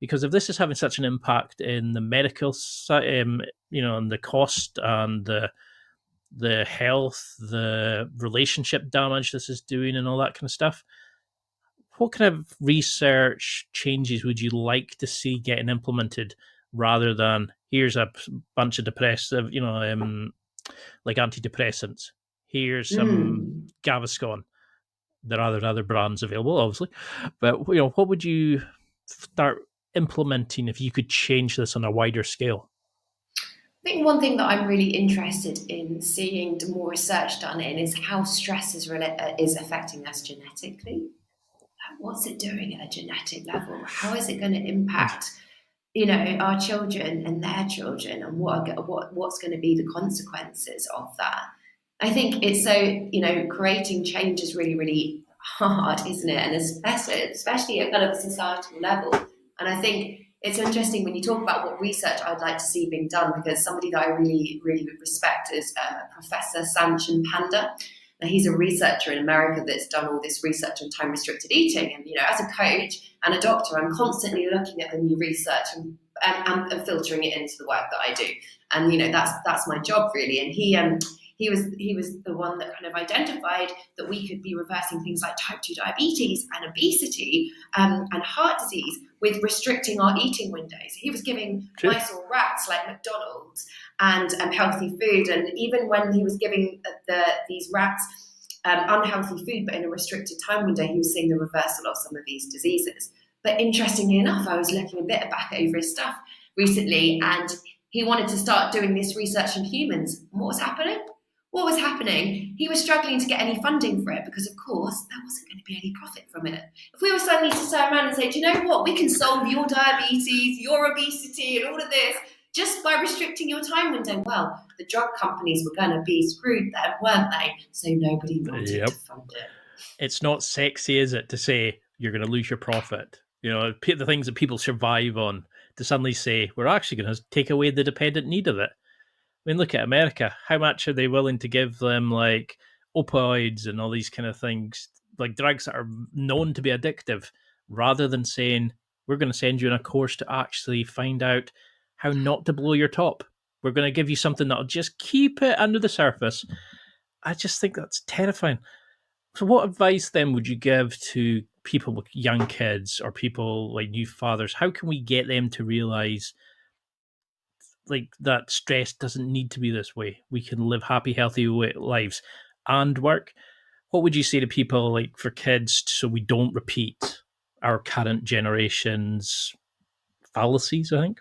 Because if this is having such an impact in the medical side, and the cost and the health, the relationship damage this is doing, and all that kind of stuff, what kind of research changes would you like to see getting implemented rather than here's a bunch of depressive, like antidepressants, here's some Mm. Gaviscon. There are other brands available, obviously, but what would you start implementing if you could change this on a wider scale? I think one thing that I'm really interested in seeing more research done in is how stress is affecting us genetically. What's it doing at a genetic level? How is it going to impact, our children and their children, and what's going to be the consequences of that? I think it's so, creating change is really, really hard, isn't it? And especially at kind of a societal level. And I think it's interesting when you talk about what research I'd like to see being done, because somebody that I really, really respect is Professor Sanchin Panda. Now, he's a researcher in America that's done all this research on time restricted eating. And, as a coach and a doctor, I'm constantly looking at the new research and filtering it into the work that I do. And, that's my job really. And he was the one that kind of identified that we could be reversing things like type 2 diabetes and obesity and heart disease with restricting our eating windows. He was giving True. mice or rats like McDonald's and healthy food. And even when he was giving these rats unhealthy food, but in a restricted time window, he was seeing the reversal of some of these diseases. But interestingly enough, I was looking a bit back over his stuff recently, and he wanted to start doing this research in humans. And what was happening? What was happening? He was struggling to get any funding for it because, of course, there wasn't going to be any profit from it. If we were suddenly to turn around and say, do you know what? We can solve your diabetes, your obesity, and all of this just by restricting your time window. Well, the drug companies were going to be screwed then, weren't they? So nobody wanted to Yep. fund it. It's not sexy, is it, to say you're going to lose your profit? The things that people survive on, to suddenly say we're actually going to take away the dependent need of it. I mean, look at America. How much are they willing to give them, like opioids and all these kind of things, like drugs that are known to be addictive, rather than saying, we're going to send you on a course to actually find out how not to blow your top? We're going to give you something that'll just keep it under the surface. I just think that's terrifying. So, what advice then would you give to people with young kids or people like new fathers? How can we get them to realize like that stress doesn't need to be this way? We can live happy, healthy lives and work. What would you say to people like for kids so we don't repeat our current generation's fallacies? I think.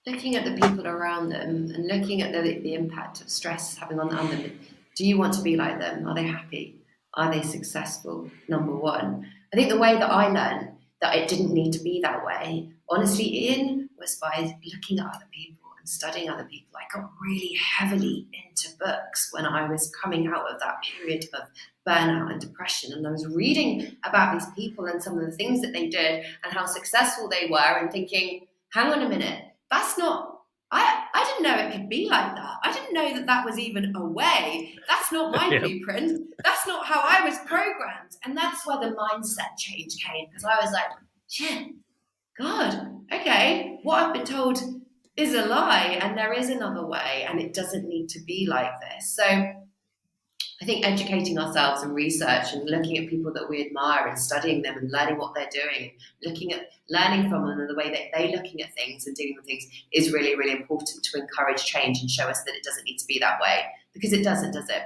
Looking at the people around them and looking at the impact of stress having on them. Do you want to be like them? Are they happy? Are they successful? Number one. I think the way that I learned that it didn't need to be that way, honestly, Ian, was by looking at other people and studying other people. I got really heavily into books when I was coming out of that period of burnout and depression. And I was reading about these people and some of the things that they did and how successful they were, and thinking, hang on a minute, that's not, I didn't know it could be like that. I didn't know that that was even a way. That's not my Yeah. blueprint. That's not how I was programmed. And that's where the mindset change came, because I was like, shit, God, okay, what I've been told is a lie, and there is another way, and it doesn't need to be like this. So I think educating ourselves and research and looking at people that we admire and studying them and learning what they're doing, looking at learning from them and the way that they're looking at things and dealing with things is really, really important to encourage change and show us that it doesn't need to be that way, because it doesn't, does it?